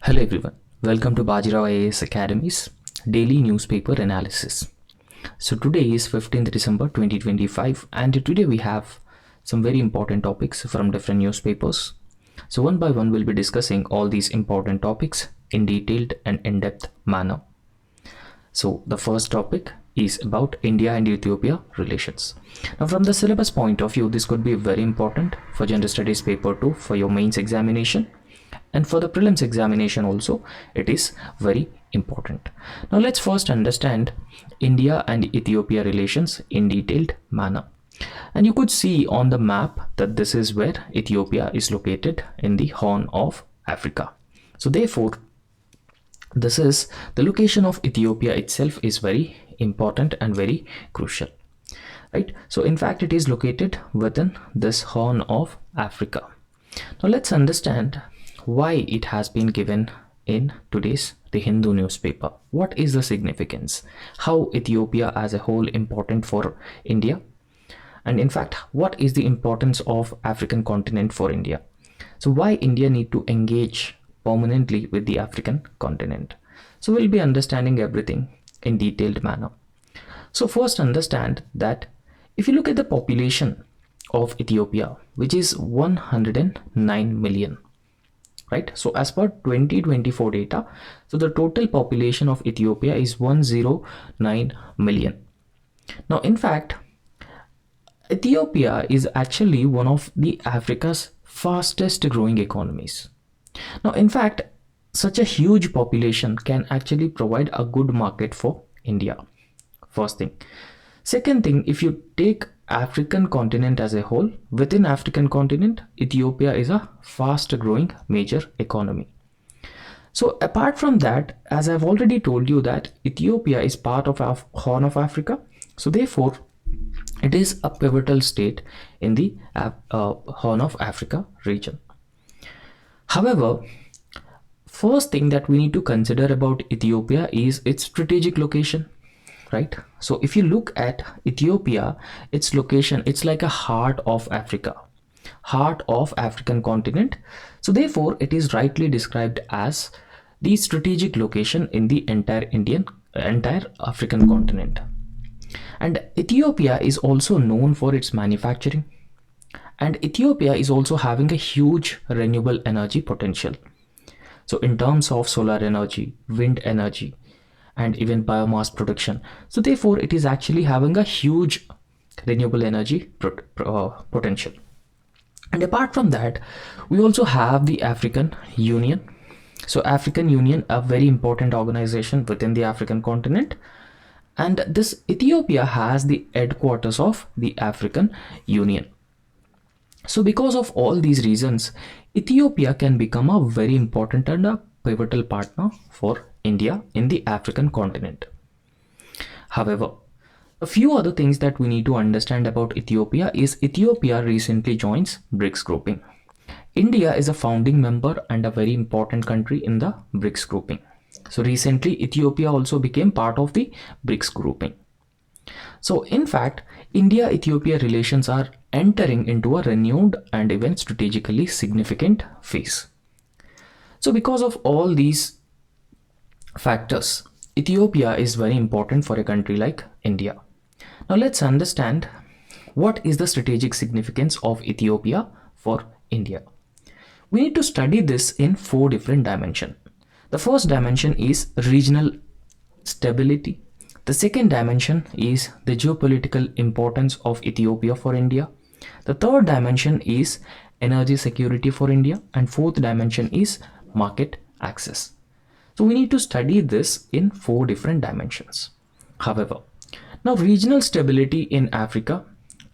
Hello everyone, welcome to Bajirao IAS Academy's daily newspaper analysis. So today is 15th December 2025 and today we have some very important topics from different newspapers. So one by one we'll be discussing all these important topics in detailed and in-depth manner. So the first topic is about India and Ethiopia relations. Now from the syllabus point of view, this could be very important for General Studies paper 2 for your mains examination. And for the prelims examination also, it is very important. Now let's first understand India and Ethiopia relations in detailed manner. And you could see on the map that this is where Ethiopia is located in the Horn of Africa. So therefore, this is the location of Ethiopia itself is very important and very crucial, right? So in fact, it is located within this Horn of Africa. Now let's understand why it has been given in today's The Hindu newspaper. What is the significance? How Ethiopia as a whole important for India? And in fact, what is the importance of African continent for India? So why India need to engage permanently with the African continent? So we'll be understanding everything in detailed manner. So first understand that if you look at the population of Ethiopia, which is 109 million, right? So as per 2024 data, so the total population of Ethiopia is 109 million. Now, in fact, Ethiopia is actually one of the Africa's fastest growing economies. Now, in fact, such a huge population can actually provide a good market for India. First thing. Second thing, if you take African continent as a whole, within African continent, Ethiopia is a fast growing major economy. So apart from that, as I've already told you that Ethiopia is part of our Horn of Africa. So therefore, it is a pivotal state in the Horn of Africa region. However, first thing that we need to consider about Ethiopia is its strategic location. Right? So if you look at Ethiopia, its location, it's like a heart of Africa, heart of African continent. So therefore, it is rightly described as the strategic location in the entire African continent. And Ethiopia is also known for its manufacturing. And Ethiopia is also having a huge renewable energy potential. So in terms of solar energy, wind energy, and even biomass production. So therefore, it is actually having a huge renewable energy potential. And apart from that, we also have the African Union. So African Union, a very important organization within the African continent. And this Ethiopia has the headquarters of the African Union. So because of all these reasons, Ethiopia can become a very important and a pivotal partner for India in the African continent. However, a few other things that we need to understand about Ethiopia is Ethiopia recently joins BRICS grouping. India is a founding member and a very important country in the BRICS grouping. So recently, Ethiopia also became part of the BRICS grouping. So in fact, India-Ethiopia relations are entering into a renewed and even strategically significant phase. So because of all these factors, Ethiopia is very important for a country like India. Now let's understand what is the strategic significance of Ethiopia for India. We need to study this in 4 different dimensions. The first dimension is regional stability. The second dimension is the geopolitical importance of Ethiopia for India. The third dimension is energy security for India. And fourth dimension is market access. So we need to study this in 4 different dimensions. However, now regional stability in Africa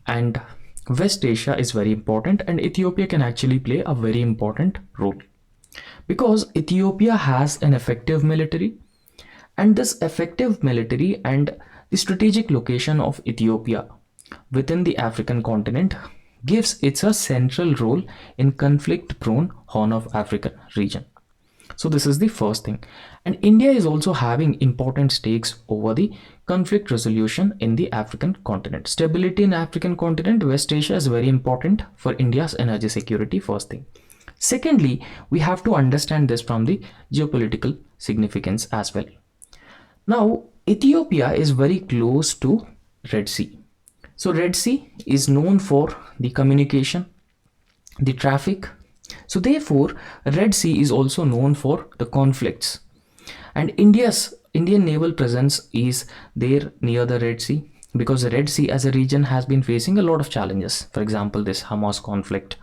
and West Asia is very important, and Ethiopia can actually play a very important role because Ethiopia has an effective military, and this effective military and the strategic location of Ethiopia within the African continent gives it a central role in conflict-prone Horn of Africa region. So this is the first thing. And India is also having important stakes over the conflict resolution in the African continent. Stability in African continent, West Asia is very important for India's energy security, first thing. Secondly, we have to understand this from the geopolitical significance as well. Now, Ethiopia is very close to Red Sea. So Red Sea is known for the communication, the traffic. So therefore, Red Sea is also known for the conflicts. And Indian naval presence is there near the Red Sea because the Red Sea as a region has been facing a lot of challenges. For example, this Hamas conflict,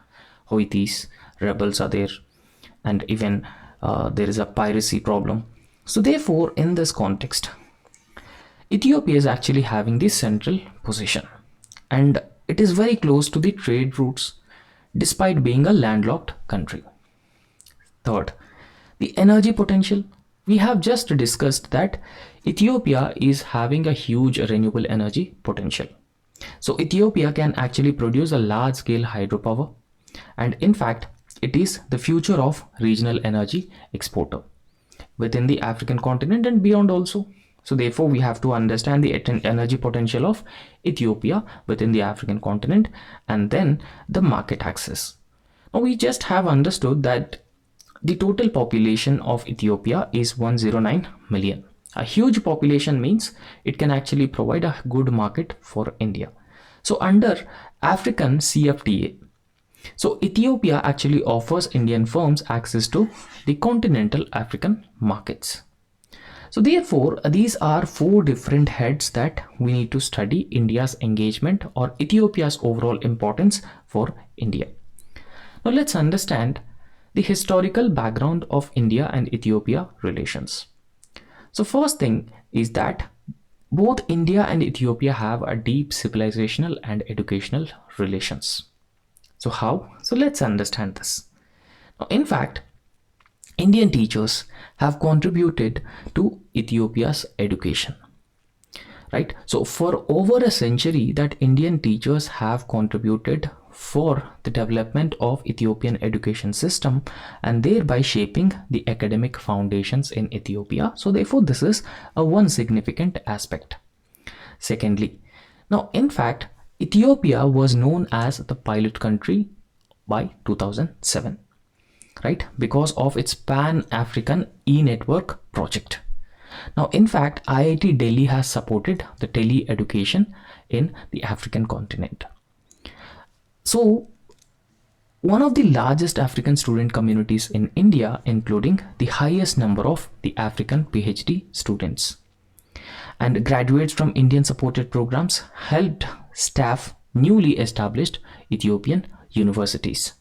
Houthis, rebels are there, and even there is a piracy problem. So therefore, in this context, Ethiopia is actually having the central position, and it is very close to the trade routes despite being a landlocked country. Third, the energy potential. We have just discussed that Ethiopia is having a huge renewable energy potential. So Ethiopia can actually produce a large scale hydropower, and in fact, it is the future of regional energy exporter within the African continent and beyond also. So therefore, we have to understand the energy potential of Ethiopia within the African continent and then the market access. Now we just have understood that the total population of Ethiopia is 109 million. A huge population means it can actually provide a good market for India. So under African CFTA, so Ethiopia actually offers Indian firms access to the continental African markets. So therefore, these are four different heads that we need to study India's engagement or Ethiopia's overall importance for India. Now let's understand the historical background of India and Ethiopia relations. So first thing is that both India and Ethiopia have a deep civilizational and educational relations. So how? So let's understand this. Now, in fact, Indian teachers have contributed to Ethiopia's education, right? So for over a century that Indian teachers have contributed for the development of Ethiopian education system and thereby shaping the academic foundations in Ethiopia. So therefore this is a one significant aspect. Secondly, now in fact Ethiopia was known as the pilot country by 2007, right, because of its Pan-African e-network project. Now in fact IIT Delhi has supported the tele-education in the African continent. So one of the largest African student communities in India, including the highest number of the African PhD students. And graduates from Indian supported programs helped staff newly established Ethiopian universities.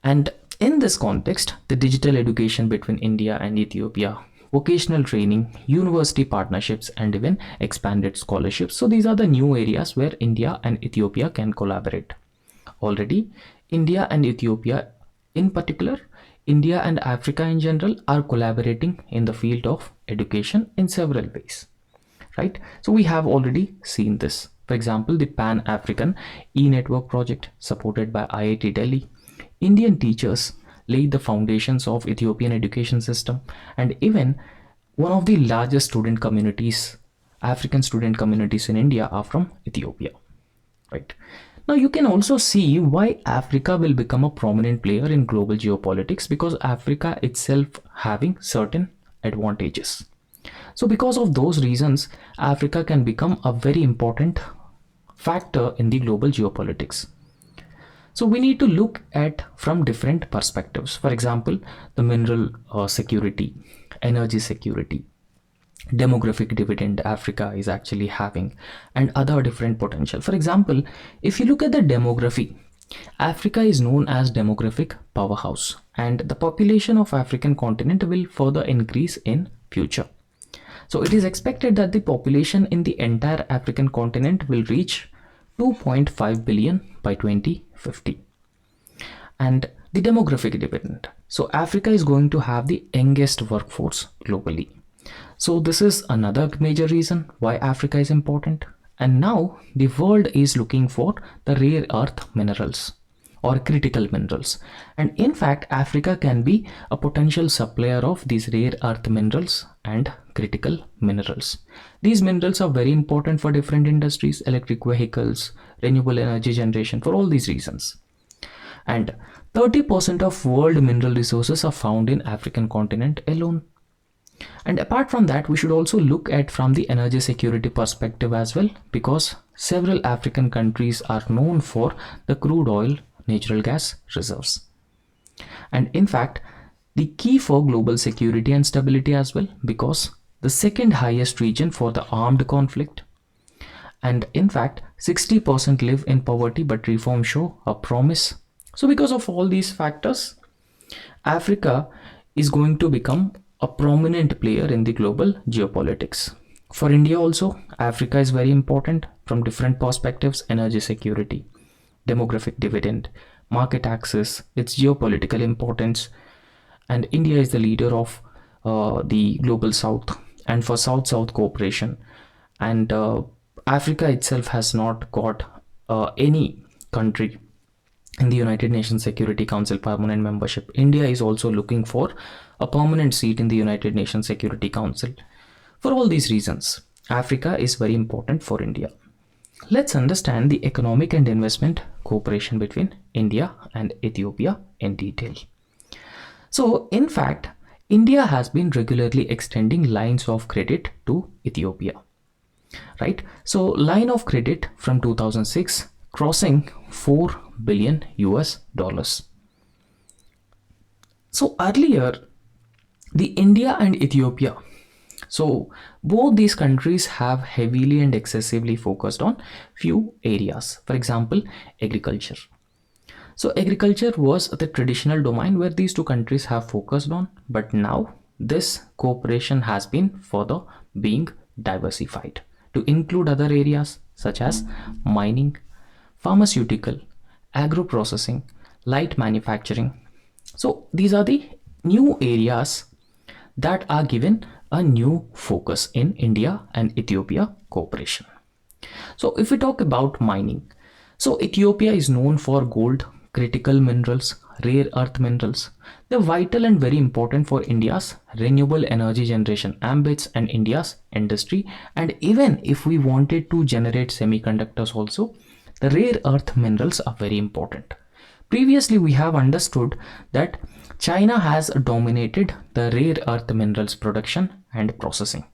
And in this context, the digital education between India and Ethiopia, vocational training, university partnerships, and even expanded scholarships. So these are the new areas where India and Ethiopia can collaborate. Already, India and Ethiopia, in particular, India and Africa in general, are collaborating in the field of education in several ways, right? So we have already seen this. For example, the Pan-African e-network project supported by IIT Delhi. Indian teachers laid the foundations of Ethiopian education system, and even one of the largest student communities, African student communities in India, are from Ethiopia, right? Now you can also see why Africa will become a prominent player in global geopolitics, because Africa itself having certain advantages. So because of those reasons, Africa can become a very important factor in the global geopolitics. So we need to look at from different perspectives. For example, the mineral security, energy security, demographic dividend Africa is actually having, and other different potential. For example, if you look at the demography, Africa is known as demographic powerhouse, and the population of African continent will further increase in future. So it is expected that the population in the entire African continent will reach 2.5 billion by 2050. And the demographic dividend. So Africa is going to have the youngest workforce globally. So this is another major reason why Africa is important. And now the world is looking for the rare earth minerals or critical minerals. And in fact, Africa can be a potential supplier of these rare earth minerals and critical minerals. These minerals are very important for different industries, electric vehicles, renewable energy generation, for all these reasons. And 30% of world mineral resources are found in African continent alone. And apart from that, we should also look at from the energy security perspective as well, because several African countries are known for the crude oil, natural gas reserves. And in fact, the key for global security and stability as well, because the second highest region for the armed conflict. And in fact, 60% live in poverty, but reform show a promise. So because of all these factors, Africa is going to become a prominent player in the global geopolitics. For India also, Africa is very important from different perspectives: energy security, demographic dividend, market access, its geopolitical importance. And India is the leader of the global south and for south-south cooperation. And Africa itself has not got any country in the United Nations Security Council permanent membership. India is also looking for a permanent seat in the United Nations Security Council. For all these reasons, Africa is very important for India. Let's understand the economic and investment cooperation between India and Ethiopia in detail. So, in fact, India has been regularly extending lines of credit to Ethiopia, right? So, line of credit from 2006 crossing 4 billion US dollars. So, earlier, the India and Ethiopia, so both these countries have heavily and excessively focused on few areas. For example, agriculture. So agriculture was the traditional domain where these two countries have focused on, but now this cooperation has been further being diversified to include other areas such as mining, pharmaceutical, agro-processing, light manufacturing. So these are the new areas that are given a new focus in India and Ethiopia cooperation. So if we talk about mining, so Ethiopia is known for gold, critical minerals, rare earth minerals. They're vital and very important for India's renewable energy generation ambits and India's industry. And even if we wanted to generate semiconductors also, the rare earth minerals are very important. Previously, we have understood that China has dominated the rare earth minerals production and processing.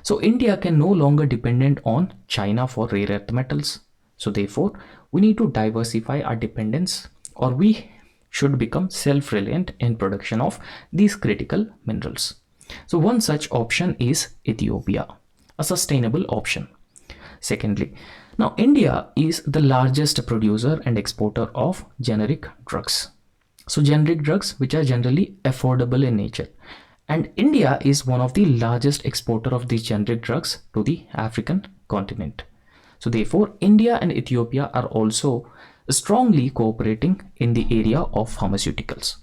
So India can no longer dependent on China for rare earth metals. So therefore, we need to diversify our dependence, or we should become self-reliant in production of these critical minerals. So one such option is Ethiopia, a sustainable option. Secondly, now India is the largest producer and exporter of generic drugs. So generic drugs which are generally affordable in nature. And India is one of the largest exporter of these generic drugs to the African continent. So therefore, India and Ethiopia are also strongly cooperating in the area of pharmaceuticals.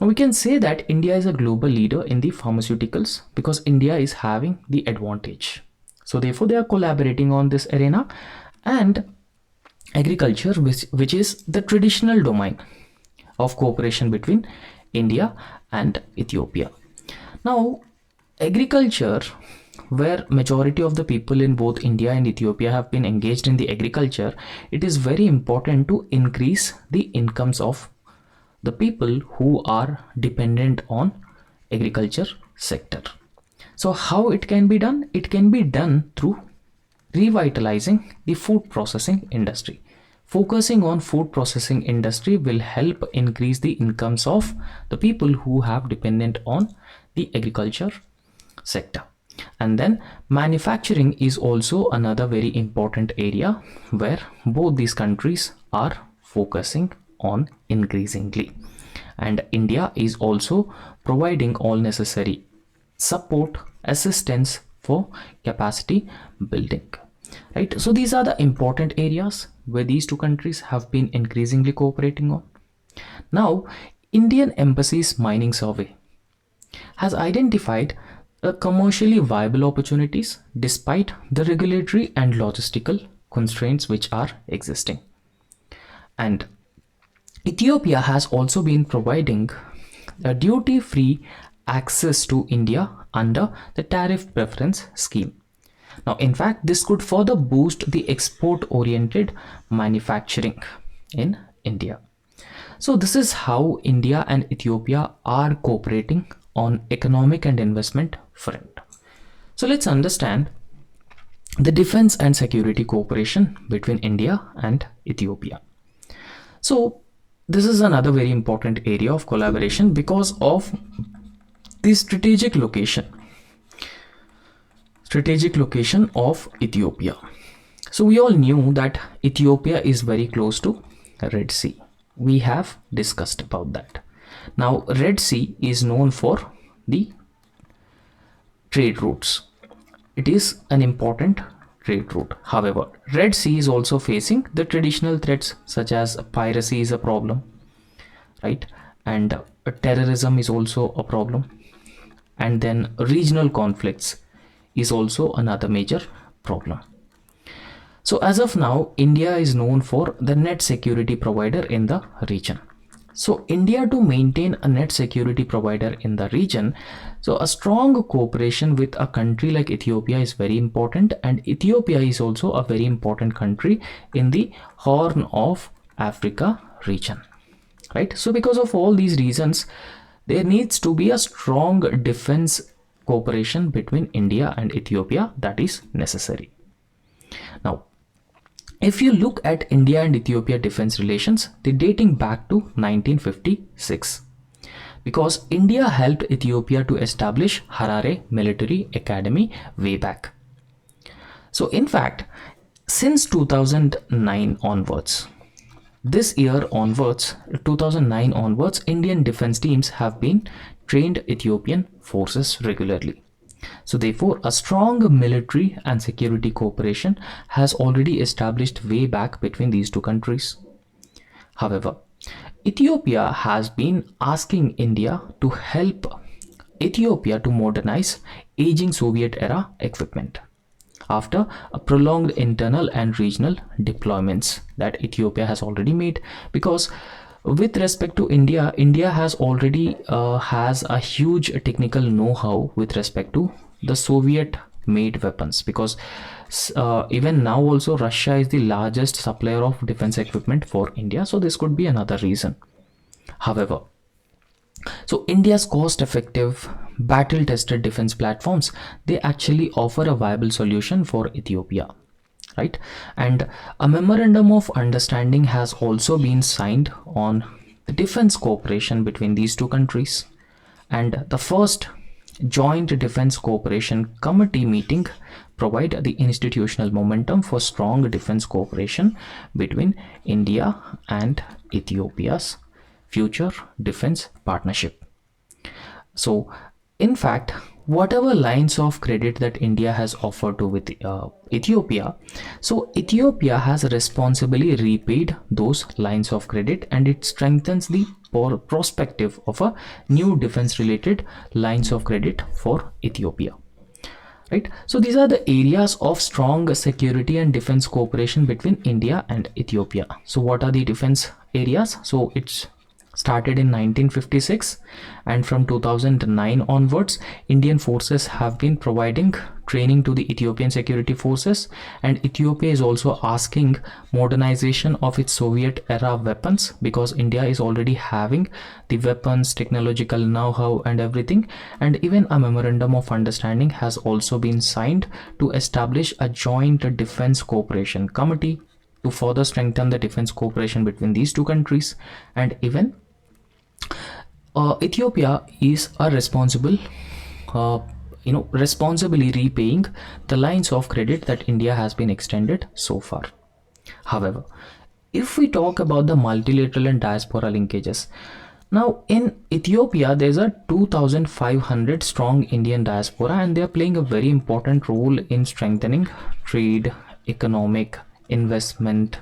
Now we can say that India is a global leader in the pharmaceuticals because India is having the advantage. So therefore, they are collaborating on this arena. And agriculture, which is the traditional domain of cooperation between India and Ethiopia. Now, agriculture, where majority of the people in both India and Ethiopia have been engaged in the agriculture, it is very important to increase the incomes of the people who are dependent on agriculture sector. So how it can be done? It can be done through revitalizing the food processing industry. Focusing on food processing industry will help increase the incomes of the people who have dependent on the agriculture sector. And then manufacturing is also another very important area where both these countries are focusing on increasingly. And India is also providing all necessary support, assistance for capacity building. Right? So these are the important areas where these two countries have been increasingly cooperating on. Now, Indian Embassy's mining survey has identified commercially viable opportunities despite the regulatory and logistical constraints which are existing. And Ethiopia has also been providing a duty-free access to India under the tariff preference scheme. Now, in fact, this could further boost the export-oriented manufacturing in India. So this is how India and Ethiopia are cooperating on economic and investment front. So let's understand the defense and security cooperation between India and Ethiopia. So this is another very important area of collaboration because of the strategic location of Ethiopia. So we all knew that Ethiopia is very close to Red Sea. We have discussed about that. Now Red Sea is known for the trade routes. It is an important trade route. However, Red Sea is also facing the traditional threats such as piracy is a problem, right? And terrorism is also a problem. And then regional conflicts is also another major problem. So as of now, India is known for the net security provider in the region. So India to maintain a net security provider in the region, so a strong cooperation with a country like Ethiopia is very important, and Ethiopia is also a very important country in the Horn of Africa region, right? So because of all these reasons, there needs to be a strong defense cooperation between India and Ethiopia that is necessary. Now, if you look at India and Ethiopia defense relations, they're dating back to 1956 because India helped Ethiopia to establish Harare Military Academy way back. So in fact, since 2009 onwards, this year onwards, 2009 onwards, Indian defense teams have been trained Ethiopian forces regularly. So therefore, a strong military and security cooperation has already established way back between these two countries. However, Ethiopia has been asking India to help Ethiopia to modernize aging Soviet era equipment after a prolonged internal and regional deployments that Ethiopia has already made, because with respect to India, India has already has a huge technical know-how with respect to the Soviet made weapons, because even now also Russia is the largest supplier of defense equipment for India, so this could be another reason. However, so India's cost-effective, battle-tested defense platforms, they actually offer a viable solution for Ethiopia, right? And a memorandum of understanding has also been signed on the defense cooperation between these two countries. And the first joint defense cooperation committee meeting provide the institutional momentum for strong defense cooperation between India and Ethiopia's future defense partnership. So in fact, whatever lines of credit that India has offered to with Ethiopia, so Ethiopia has responsibly repaid those lines of credit, and it strengthens the prospective of a new defense related lines of credit for Ethiopia, right? So these are the areas of strong security and defense cooperation between India and Ethiopia. So what are the defense areas? So it's started in 1956, and from 2009 onwards, Indian forces have been providing training to the Ethiopian security forces, and Ethiopia is also asking modernization of its Soviet era weapons, because India is already having the weapons, technological know-how and everything. And even a memorandum of understanding has also been signed to establish a joint defense cooperation committee to further strengthen the defense cooperation between these two countries. And even Ethiopia is a responsibly repaying the lines of credit that India has been extended so far. However, if we talk about the multilateral and diaspora linkages, now in Ethiopia there's a 2,500 strong Indian diaspora, and they are playing a very important role in strengthening trade, economic, investment,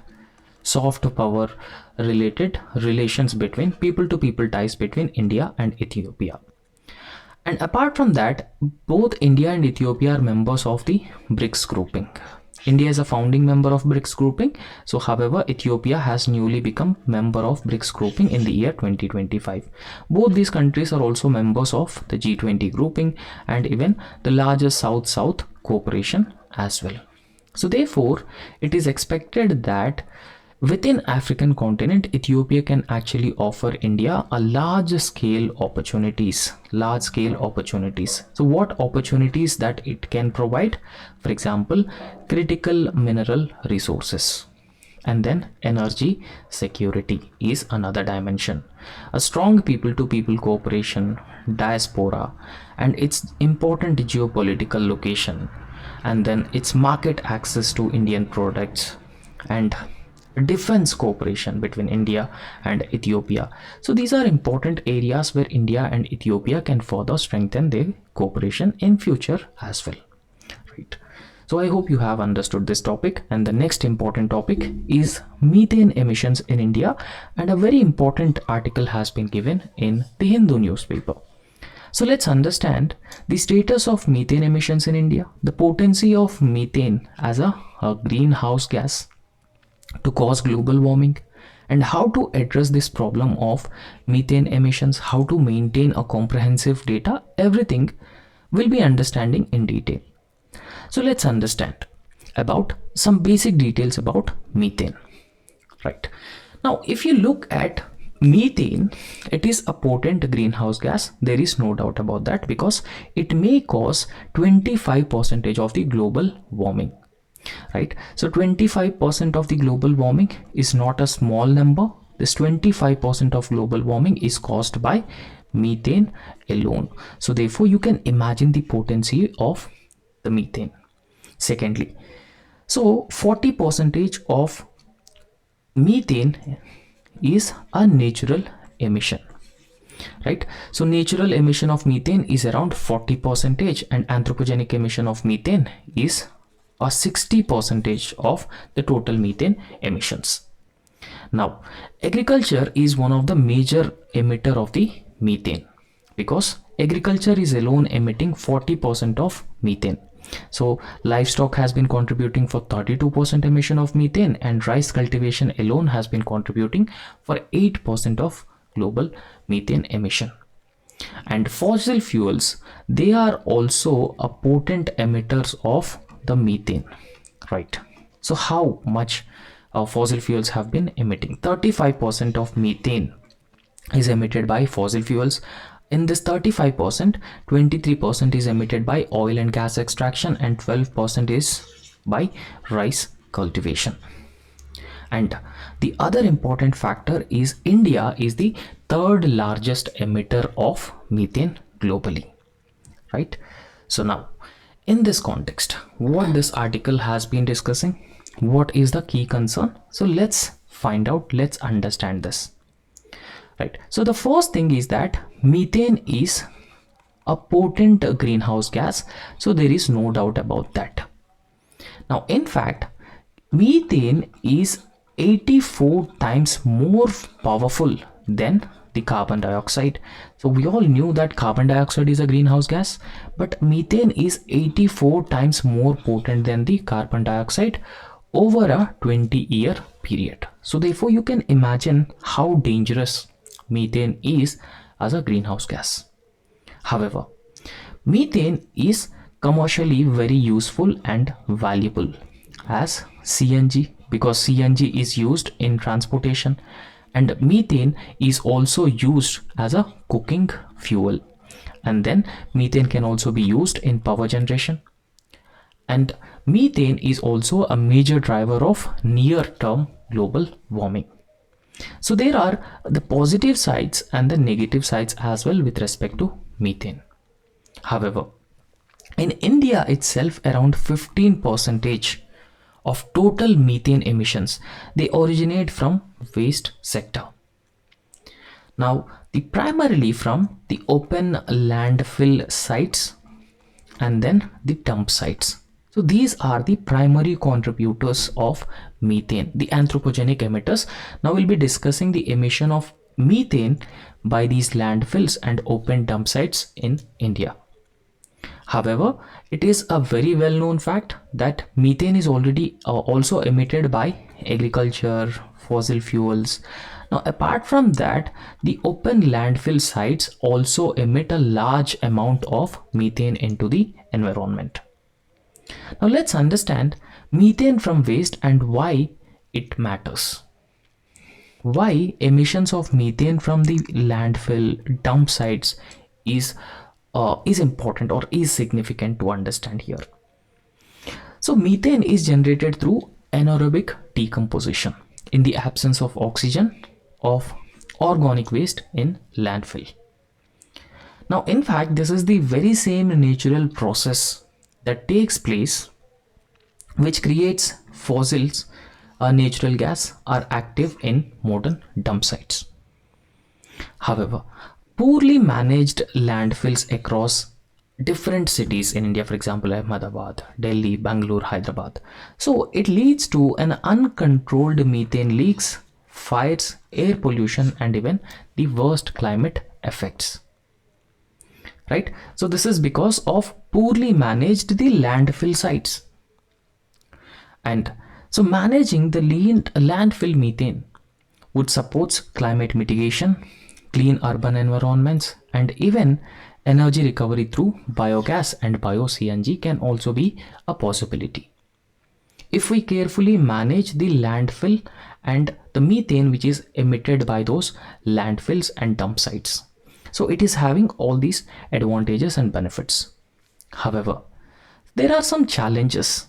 soft power related relations between people to people ties between India and Ethiopia. And apart from that, both India and Ethiopia are members of the BRICS grouping. India is a founding member of BRICS grouping. So however, Ethiopia has newly become member of BRICS grouping in the year 2025. Both these countries are also members of the G20 grouping and even the largest South-South cooperation as well. So therefore, it is expected that Within African continent, Ethiopia can actually offer India a large scale opportunities. So what opportunities that it can provide? For example, critical mineral resources. And then energy security is another dimension. A strong people to people cooperation, diaspora, and its important geopolitical location, and then its market access to Indian products, and defense cooperation between India and Ethiopia. So these are important areas where India and Ethiopia can further strengthen their cooperation in future as well. Right. So I hope you have understood this topic, and the next important topic is methane emissions in India, and a very important article has been given in the Hindu newspaper. So let's understand the status of methane emissions in India, the potency of methane as a greenhouse gas to cause global warming, and how to address this problem of methane emissions, how to maintain a comprehensive data. Everything will be understanding in detail. So let's understand about some basic details about methane. Right. Now, if you look at methane, it is a potent greenhouse gas. There is no doubt about that, because it may cause 25% of the global warming. Right. So 25% of the global warming is not a small number. This 25% of global warming is caused by methane alone. So therefore you can imagine the potency of the methane. Secondly, so 40% of methane is a natural emission. Right. So natural emission of methane is around 40%, and anthropogenic emission of methane is a 60% of the total methane emissions. Now, agriculture is one of the major emitter of the methane, because agriculture is alone emitting 40% of methane. So livestock has been contributing for 32% emission of methane, and rice cultivation alone has been contributing for 8% of global methane emission. And fossil fuels, they are also a potent emitters of the methane. Right. So how much fossil fuels have been emitting? 35% of methane is emitted by fossil fuels. In this 35%, 23% is emitted by oil and gas extraction, and 12% is by rice cultivation. And the other important factor is India is the third largest emitter of methane globally. Right. So now, in this context, what this article has been discussing, what is the key concern? So let's find out, let's understand this. Right. So the first thing is that methane is a potent greenhouse gas. So there is no doubt about that. Now, in fact, methane is 84 times more powerful than the carbon dioxide. So we all knew that carbon dioxide is a greenhouse gas, but methane is 84 times more potent than the carbon dioxide over a 20-year period. So therefore you can imagine how dangerous methane is as a greenhouse gas. However, methane is commercially very useful and valuable as CNG, because CNG is used in transportation, and methane is also used as a cooking fuel, and then methane can also be used in power generation, and methane is also a major driver of near-term global warming. So there are the positive sides and the negative sides as well with respect to methane. However, in India itself, around 15% of total methane emissions, they originate from waste sector. Now, primarily from the open landfill sites and then the dump sites. So these are the primary contributors of methane, the anthropogenic emitters. Now we'll be discussing the emission of methane by these landfills and open dump sites in India. However, it is a very well-known fact that methane is already also emitted by agriculture, fossil fuels. Now, apart from that, the open landfill sites also emit a large amount of methane into the environment. Now, let's understand methane from waste and why it matters. why emissions of methane from the landfill dump sites is important or is significant to understand here. So methane is generated through anaerobic decomposition in the absence of oxygen of organic waste in landfill. Now, in fact, this is the very same natural process that takes place which creates fossils, natural gas are active in modern dump sites. However, poorly managed landfills across different cities in India, for example, Ahmedabad, Delhi, Bangalore, Hyderabad. So it leads to an uncontrolled methane leaks, fires, air pollution, and even the worst climate effects. Right? So this is because of poorly managed the landfill sites. And so managing the landfill methane would support climate mitigation, clean urban environments, and even energy recovery through biogas and bio-CNG can also be a possibility. If we carefully manage the landfill and the methane which is emitted by those landfills and dump sites. So it is having all these advantages and benefits. However, there are some challenges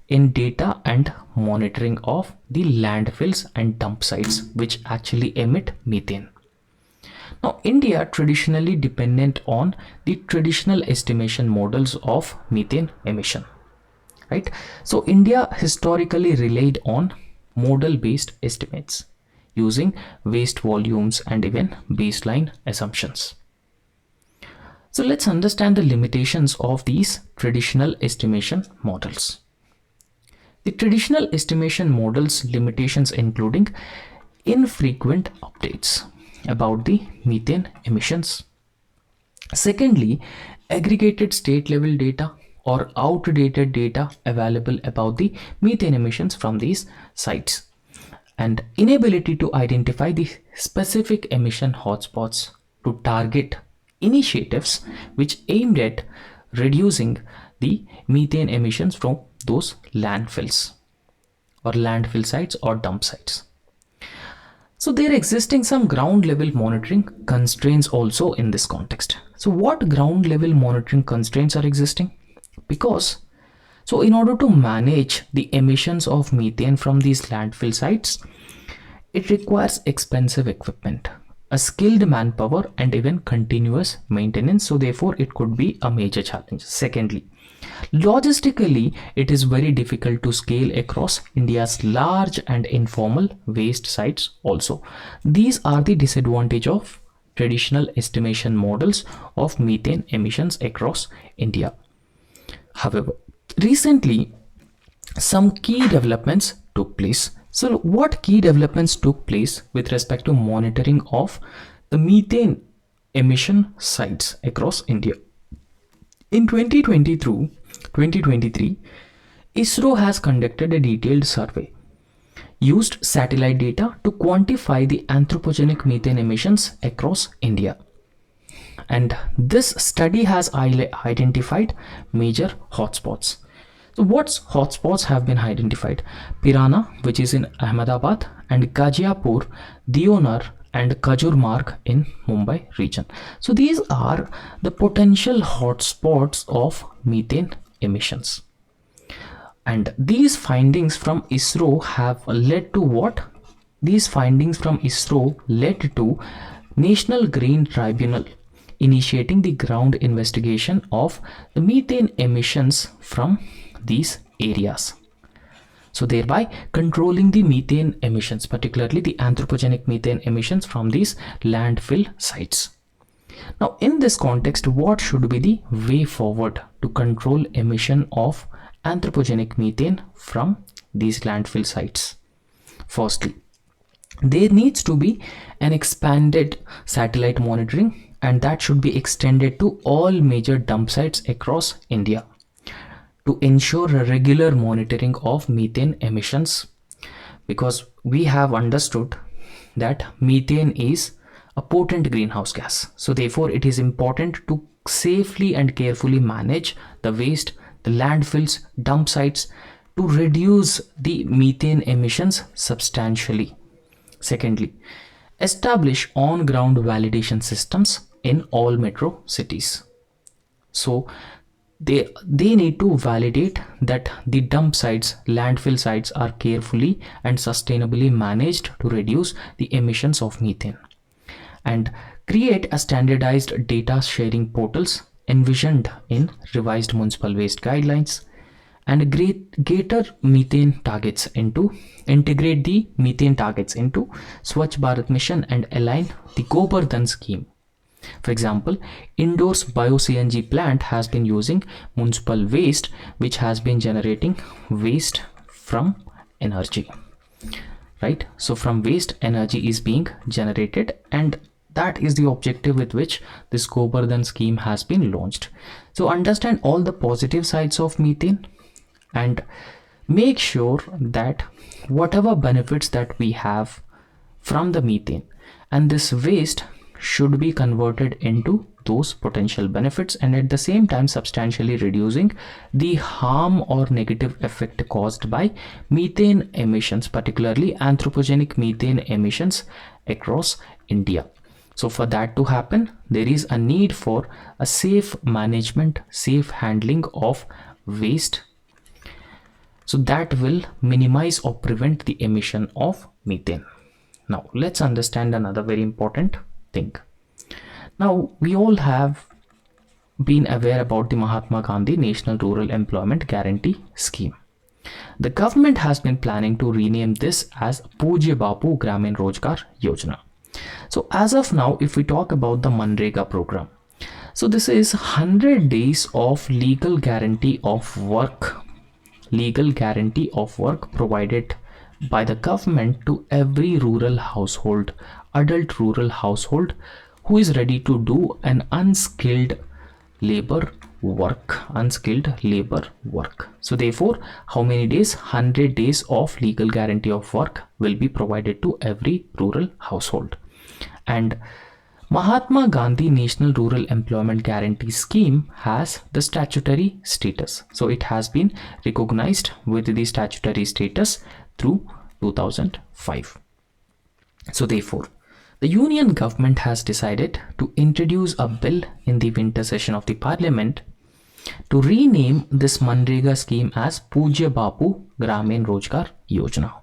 in data and monitoring of the landfills and dump sites which actually emit methane. Now, India traditionally dependent on the traditional estimation models of methane emission, right? So India historically relied on model-based estimates using waste volumes and even baseline assumptions. So let's understand the limitations of these traditional estimation models. The traditional estimation models limitations including infrequent updates about the methane emissions. Secondly, aggregated state level data or outdated data available about the methane emissions from these sites, and inability to identify the specific emission hotspots to target initiatives which aimed at reducing the methane emissions from those landfills or landfill sites or dump sites. So there existing some ground level monitoring constraints also in this context. So what ground level monitoring constraints are existing? Because so in order to manage the emissions of methane from these landfill sites, it requires expensive equipment, a skilled manpower, and even continuous maintenance. So therefore it could be a major challenge. Secondly, logistically, it is very difficult to scale across India's large and informal waste sites also. These are the disadvantage of traditional estimation models of methane emissions across India. However, recently, some key developments took place. So what key developments took place with respect to monitoring of the methane emission sites across India? In 2023, ISRO has conducted a detailed survey, used satellite data to quantify the anthropogenic methane emissions across India. And this study has identified major hotspots. So what hotspots have been identified? Pirana, which is in Ahmedabad, and Gajiapur, Deonar, and Kajurmarg in Mumbai region. So these are the potential hotspots of methane emissions. And these findings from ISRO have led to what? These findings from ISRO led to National Green Tribunal initiating the ground investigation of the methane emissions from these areas. So thereby controlling the methane emissions, particularly the anthropogenic methane emissions from these landfill sites. Now in this context, what should be the way forward to control emission of anthropogenic methane from these landfill sites? Firstly, there needs to be an expanded satellite monitoring, and that should be extended to all major dump sites across India to ensure a regular monitoring of methane emissions, because we have understood that methane is a potent greenhouse gas. So therefore it is important to safely and carefully manage the waste, the landfills, dump sites to reduce the methane emissions substantially. Secondly, establish on-ground validation systems in all metro cities. So they need to validate that the dump sites, landfill sites are carefully and sustainably managed to reduce the emissions of methane, and create a standardized data sharing portals envisioned in revised municipal waste guidelines, and greater methane targets into integrate the methane targets into Swachh Bharat mission and align the Gobardhan scheme. For example, Indoor's bio-CNG plant has been using municipal waste, which has been generating waste from energy, right? So from waste, energy is being generated, and that is the objective with which this Gobardhan scheme has been launched. So understand all the positive sides of methane and make sure that whatever benefits that we have from the methane and this waste should be converted into those potential benefits, and at the same time substantially reducing the harm or negative effect caused by methane emissions, particularly anthropogenic methane emissions across India. So for that to happen, there is a need for a safe management, safe handling of waste, so that will minimize or prevent the emission of methane. Now let's understand another very important thing. Now we all have been aware about the Mahatma Gandhi National Rural Employment Guarantee Scheme. The government has been planning to rename this as Poojya Bapu Gramin Rojkar Yojana. So as of now, if we talk about the Manrega program, so this is 100 days of legal guarantee of work provided by the government to every rural household, adult rural household, who is ready to do an unskilled labor work. So therefore, how many days? 100 days of legal guarantee of work will be provided to every rural household. And Mahatma Gandhi National Rural Employment Guarantee Scheme has the statutory status. So it has been recognized with the statutory status through 2005. So therefore, the Union government has decided to introduce a bill in the winter session of the Parliament to rename this Manrega scheme as Poojya Bapu Gramin Rojkar Yojana.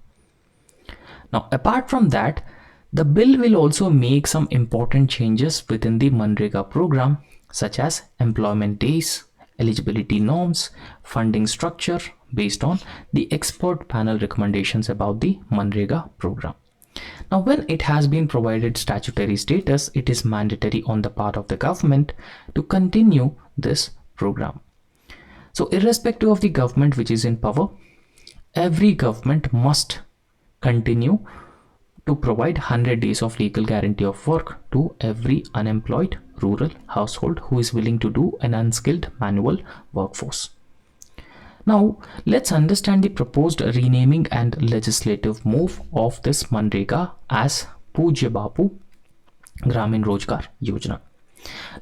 Now, apart from that, the bill will also make some important changes within the Manrega program, such as employment days, eligibility norms, funding structure based on the expert panel recommendations about the Manrega program. Now, when it has been provided statutory status, it is mandatory on the part of the government to continue this program. So irrespective of the government which is in power, every government must continue to provide 100 days of legal guarantee of work to every unemployed rural household who is willing to do an unskilled manual workforce. Now, let's understand the proposed renaming and legislative move of this Manrega as Poojya Bapu Gramin Rojkar Yojana.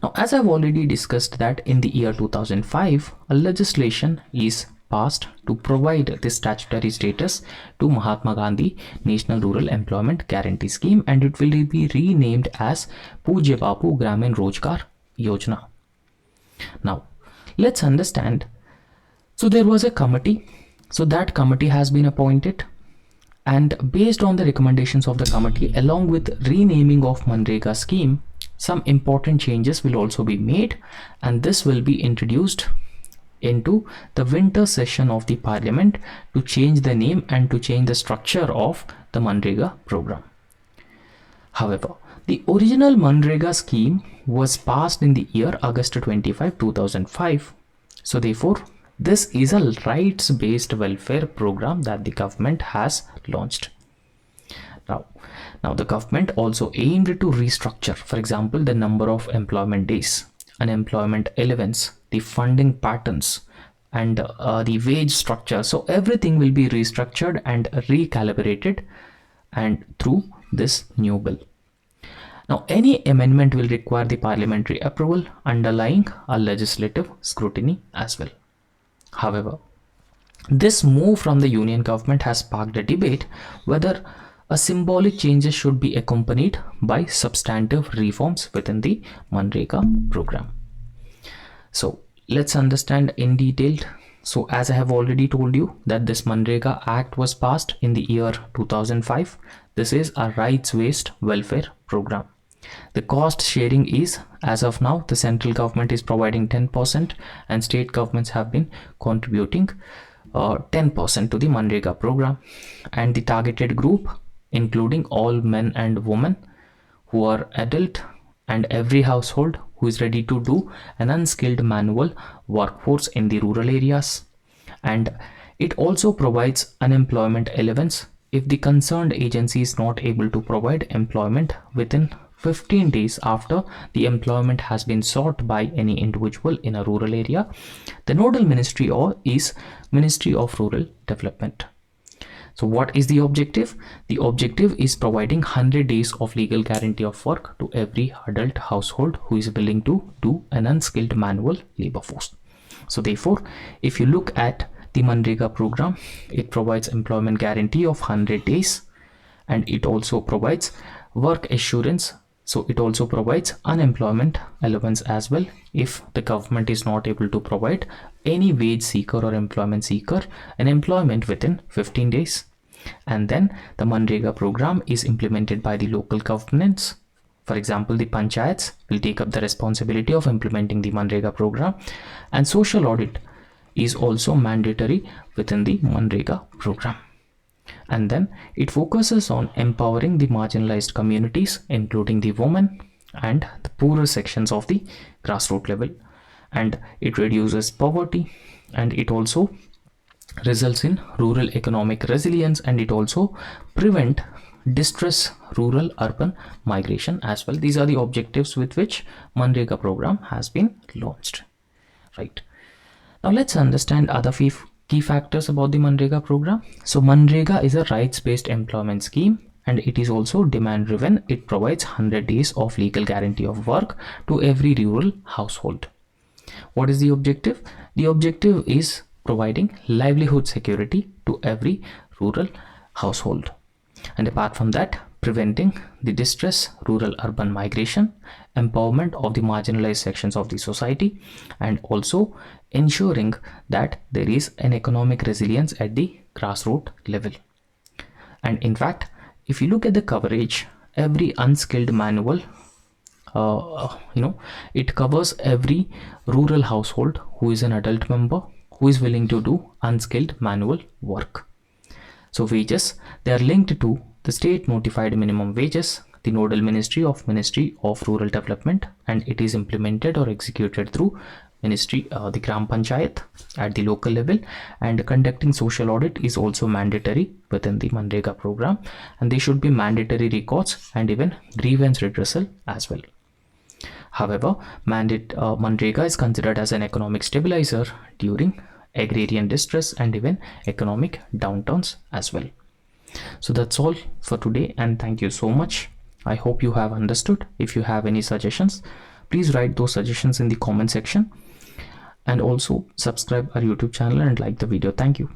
Now, as I've already discussed that in the year 2005, a legislation is passed to provide this statutory status to Mahatma Gandhi National Rural Employment Guarantee Scheme, and it will be renamed as Poojya Bapu Gramin Rojkar Yojana. Now, let's understand. So there was a committee. So that committee has been appointed, and based on the recommendations of the committee, along with renaming of Manrega scheme, some important changes will also be made, and this will be introduced into the winter session of the Parliament to change the name and to change the structure of the Manrega program. However, the original Manrega scheme was passed in the year August 25, 2005. So therefore, this is a rights-based welfare program that the government has launched. Now the government also aimed to restructure, for example, the number of employment days, unemployment allowance, the funding patterns, and the wage structure. So everything will be restructured and recalibrated and through this new bill. Now, any amendment will require the parliamentary approval underlying a legislative scrutiny as well. However, this move from the union government has sparked a debate whether A symbolic changes should be accompanied by substantive reforms within the Manrega program. So let's understand in detail. So as I have already told you that this Manrega Act was passed in the year 2005. This is a rights-based welfare program. The cost sharing is, as of now, the central government is providing 10% and state governments have been contributing 10% to the Manrega program, and the targeted group including all men and women who are adult and every household who is ready to do an unskilled manual workforce in the rural areas. And it also provides unemployment allowance if the concerned agency is not able to provide employment within 15 days after the employment has been sought by any individual in a rural area. The nodal ministry is Ministry of Rural Development. So what is the objective? The objective is providing 100 days of legal guarantee of work to every adult household who is willing to do an unskilled manual labor force. So therefore, if you look at the Manrega program, it provides employment guarantee of 100 days and it also provides work assurance. So it also provides unemployment allowance as well if the government is not able to provide any wage seeker or employment seeker an employment within 15 days. And then the Manrega program is implemented by the local governments. For example, the panchayats will take up the responsibility of implementing the Manrega program, and social audit is also mandatory within the Manrega program. And then it focuses on empowering the marginalized communities, including the women and the poorer sections of the grassroots level, and it reduces poverty, and it also results in rural economic resilience, and it also prevent distress rural urban migration as well. These are the objectives with which Manrega program has been launched, right? Now let's understand other key factors about the Manrega program. So Manrega is a rights-based employment scheme and it is also demand driven. It provides 100 days of legal guarantee of work to every rural household. What is the objective? The objective is providing livelihood security to every rural household, and apart from that, preventing the distress rural urban migration, empowerment of the marginalized sections of the society, and also ensuring that there is an economic resilience at the grassroots level. And in fact, if you look at the coverage, every unskilled manual, it covers every rural household who is an adult member who is willing to do unskilled manual work. So wages, they are linked to the state notified minimum wages, the nodal Ministry of Rural Development, and it is implemented or executed through the Gram Panchayat at the local level, and conducting social audit is also mandatory within the Manrega program, and they should be mandatory records and even grievance redressal as well. However, Manrega is considered as an economic stabilizer during agrarian distress and even economic downturns as well. So that's all for today, and thank you so much. I hope you have understood. If you have any suggestions, please write those suggestions in the comment section, and also subscribe our YouTube channel and like the video. Thank you.